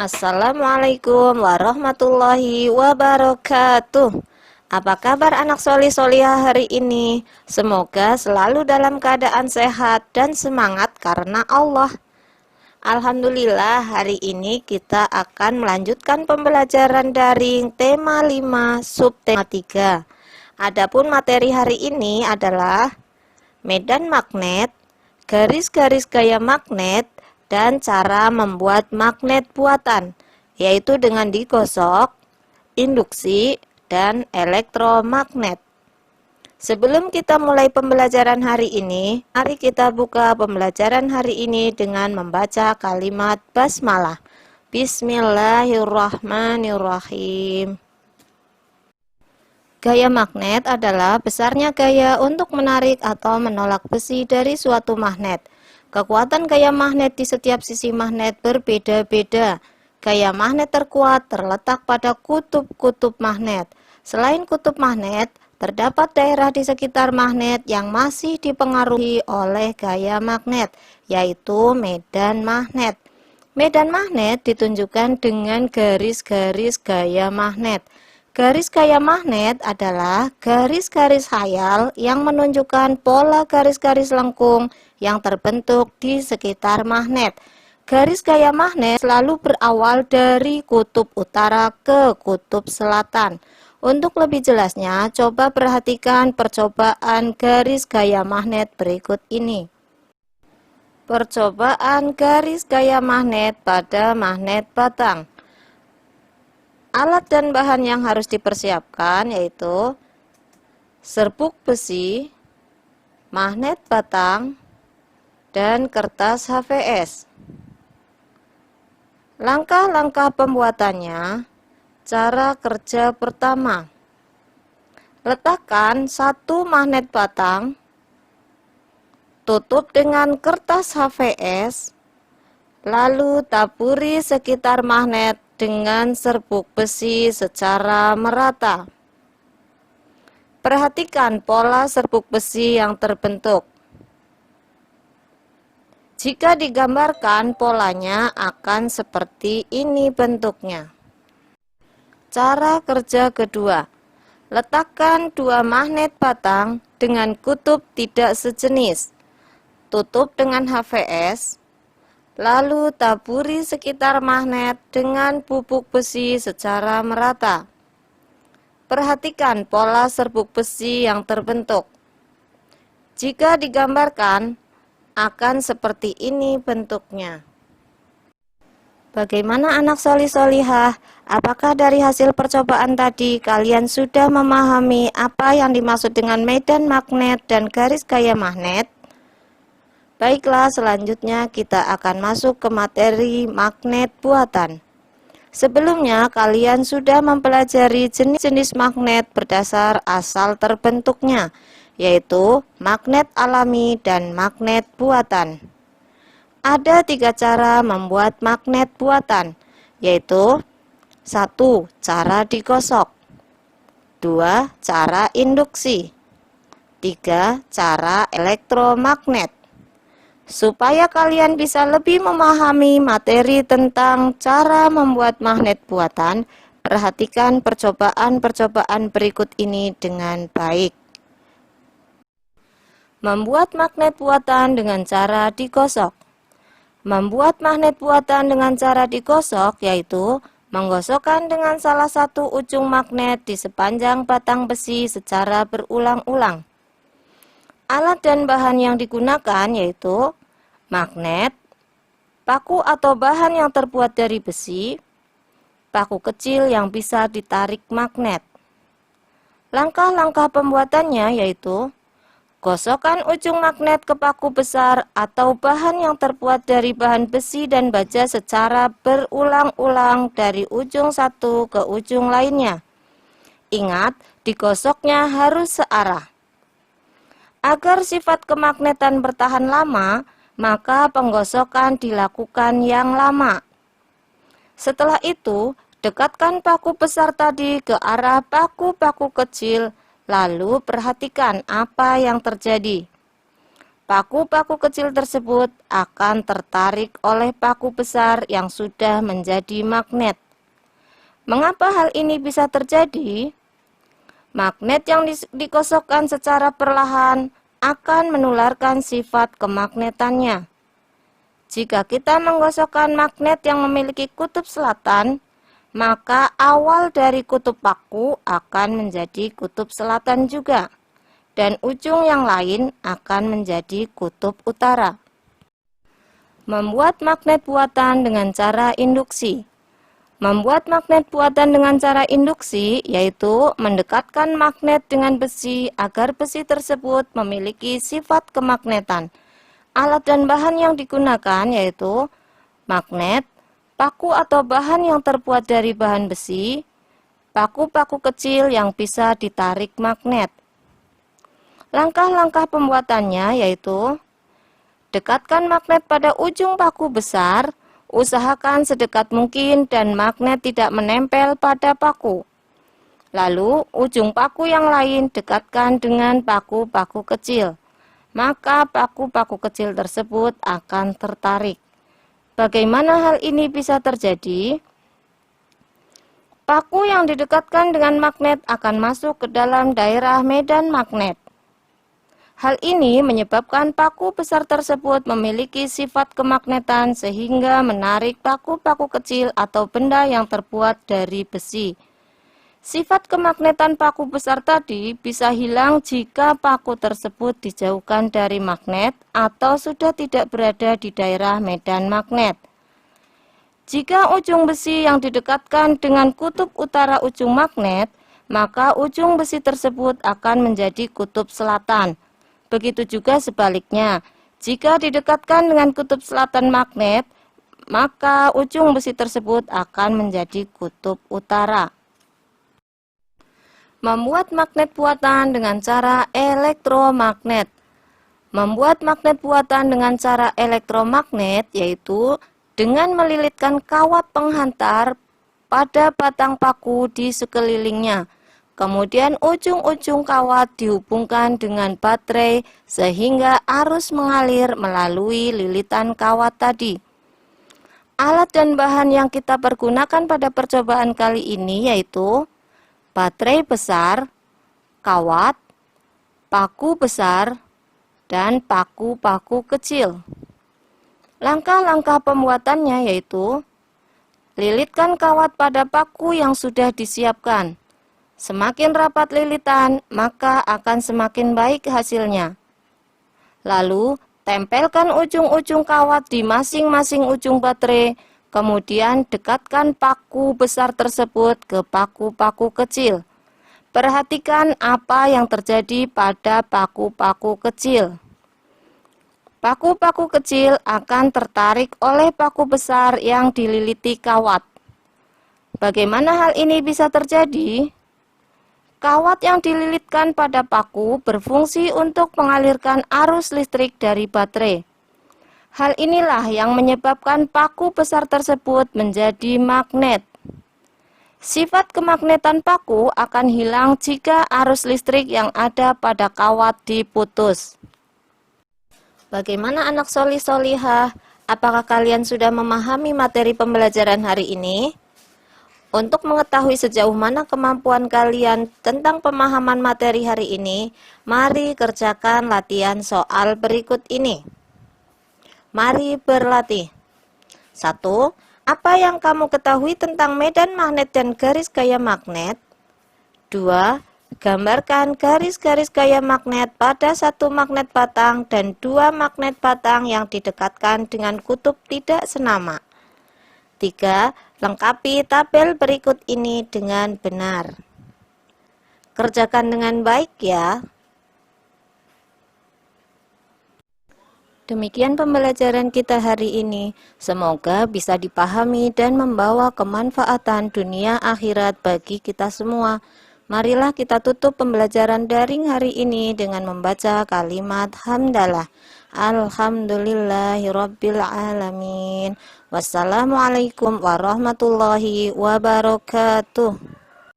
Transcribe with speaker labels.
Speaker 1: Assalamualaikum warahmatullahi wabarakatuh. Apa kabar anak solih-solihah hari ini? Semoga selalu dalam keadaan sehat dan semangat karena Allah. Alhamdulillah, hari ini kita akan melanjutkan pembelajaran daring tema 5 subtema 3. Adapun materi hari ini adalah medan magnet, garis-garis gaya magnet, dan cara membuat magnet buatan, yaitu dengan digosok, induksi, dan elektromagnet. Sebelum kita mulai pembelajaran hari ini, mari kita buka pembelajaran hari ini dengan membaca kalimat basmalah. Bismillahirrahmanirrahim. Gaya magnet adalah besarnya gaya untuk menarik atau menolak besi dari suatu magnet. Kekuatan gaya magnet di setiap sisi magnet berbeda-beda. Gaya magnet terkuat terletak pada kutub-kutub magnet. Selain kutub magnet, terdapat daerah di sekitar magnet yang masih dipengaruhi oleh gaya magnet, yaitu medan magnet. Medan magnet ditunjukkan dengan garis-garis gaya magnet. Garis gaya magnet adalah garis-garis khayal yang menunjukkan pola garis-garis lengkung yang terbentuk di sekitar magnet. Garis gaya magnet selalu berawal dari kutub utara ke kutub selatan. Untuk lebih jelasnya, coba perhatikan percobaan garis gaya magnet berikut ini. Percobaan garis gaya magnet pada magnet batang. Alat dan bahan yang harus dipersiapkan yaitu serbuk besi, magnet batang, dan kertas HVS. Langkah-langkah pembuatannya. Cara kerja pertama. Letakkan satu magnet batang, tutup dengan kertas HVS, lalu taburi sekitar magnet dengan serbuk besi secara merata. Perhatikan pola serbuk besi yang terbentuk. Jika digambarkan, polanya akan seperti ini bentuknya. Cara kerja kedua. Letakkan dua magnet batang dengan kutub tidak sejenis. Tutup dengan HVS. Lalu taburi sekitar magnet dengan bubuk besi secara merata. Perhatikan pola serbuk besi yang terbentuk. Jika digambarkan, akan seperti ini bentuknya. Bagaimana anak solih-solihah? Apakah dari hasil percobaan tadi kalian sudah memahami apa yang dimaksud dengan medan magnet dan garis gaya magnet? Baiklah, selanjutnya kita akan masuk ke materi magnet buatan. Sebelumnya, kalian sudah mempelajari jenis-jenis magnet berdasar asal terbentuknya, yaitu magnet alami dan magnet buatan. Ada 3 cara membuat magnet buatan, yaitu 1. Cara digosok, 2. Cara induksi, 3. Cara elektromagnet. Supaya kalian bisa lebih memahami materi tentang cara membuat magnet buatan, perhatikan percobaan-percobaan berikut ini dengan baik. Membuat magnet buatan dengan cara digosok. Membuat magnet buatan dengan cara digosok yaitu menggosokkan dengan salah satu ujung magnet di sepanjang batang besi secara berulang-ulang. Alat dan bahan yang digunakan yaitu magnet, paku atau bahan yang terbuat dari besi, paku kecil yang bisa ditarik magnet. Langkah-langkah pembuatannya yaitu gosokkan ujung magnet ke paku besar atau bahan yang terbuat dari bahan besi dan baja secara berulang-ulang dari ujung satu ke ujung lainnya. Ingat, digosoknya harus searah. Agar sifat kemagnetan bertahan lama, maka penggosokan dilakukan yang lama. Setelah itu, dekatkan paku besar tadi ke arah paku-paku kecil, lalu perhatikan apa yang terjadi. paku-paku kecil tersebut akan tertarik oleh paku besar yang sudah menjadi magnet. Mengapa hal ini bisa terjadi? Magnet yang dikosokkan secara perlahan akan menularkan sifat kemagnetannya. Jika kita menggosokkan magnet yang memiliki kutub selatan, maka awal dari kutub paku akan menjadi kutub selatan juga, dan ujung yang lain akan menjadi kutub utara. Membuat magnet buatan dengan cara induksi. Membuat magnet buatan dengan cara induksi yaitu mendekatkan magnet dengan besi agar besi tersebut memiliki sifat kemagnetan. Alat dan bahan yang digunakan yaitu magnet, paku atau bahan yang terbuat dari bahan besi, paku-paku kecil yang bisa ditarik magnet. Langkah-langkah pembuatannya yaitu dekatkan magnet pada ujung paku besar. Usahakan sedekat mungkin dan magnet tidak menempel pada paku. Lalu, ujung paku yang lain dekatkan dengan paku-paku kecil. Maka paku-paku kecil tersebut akan tertarik. Bagaimana hal ini bisa terjadi? Paku yang didekatkan dengan magnet akan masuk ke dalam daerah medan magnet. Hal ini menyebabkan paku besar tersebut memiliki sifat kemagnetan sehingga menarik paku-paku kecil atau benda yang terbuat dari besi. Sifat kemagnetan paku besar tadi bisa hilang jika paku tersebut dijauhkan dari magnet atau sudah tidak berada di daerah medan magnet. Jika ujung besi yang didekatkan dengan kutub utara ujung magnet, maka ujung besi tersebut akan menjadi kutub selatan. Begitu juga sebaliknya, jika didekatkan dengan kutub selatan magnet, maka ujung besi tersebut akan menjadi kutub utara. Membuat magnet buatan dengan cara elektromagnet. Membuat magnet buatan dengan cara elektromagnet yaitu dengan melilitkan kawat penghantar pada batang paku di sekelilingnya. Kemudian ujung-ujung kawat dihubungkan dengan baterai sehingga arus mengalir melalui lilitan kawat tadi. Alat dan bahan yang kita pergunakan pada percobaan kali ini yaitu baterai besar, kawat, paku besar, dan paku-paku kecil. Langkah-langkah pembuatannya yaitu lilitkan kawat pada paku yang sudah disiapkan. Semakin rapat lilitan, maka akan semakin baik hasilnya. Lalu, tempelkan ujung-ujung kawat di masing-masing ujung baterai, kemudian dekatkan paku besar tersebut ke paku-paku kecil. Perhatikan apa yang terjadi pada paku-paku kecil. Paku-paku kecil akan tertarik oleh paku besar yang dililiti kawat. Bagaimana hal ini bisa terjadi? Kawat yang dililitkan pada paku berfungsi untuk mengalirkan arus listrik dari baterai. Hal inilah yang menyebabkan paku besar tersebut menjadi magnet. Sifat kemagnetan paku akan hilang jika arus listrik yang ada pada kawat diputus. Bagaimana anak solih-solihah? Apakah kalian sudah memahami materi pembelajaran hari ini? Untuk mengetahui sejauh mana kemampuan kalian tentang pemahaman materi hari ini, mari kerjakan latihan soal berikut ini. Mari berlatih. 1. Apa yang kamu ketahui tentang medan magnet dan garis gaya magnet? 2. Gambarkan garis-garis gaya magnet pada satu magnet batang dan dua magnet batang yang didekatkan dengan kutub tidak senama. 3. Lengkapi tabel berikut ini dengan benar. Kerjakan dengan baik ya. Demikian pembelajaran kita hari ini. Semoga bisa dipahami dan membawa kemanfaatan dunia akhirat bagi kita semua. Marilah kita tutup pembelajaran daring hari ini dengan membaca kalimat hamdalah. Alhamdulillahirabbil alamin. Wassalamualaikum warahmatullahi wabarakatuh.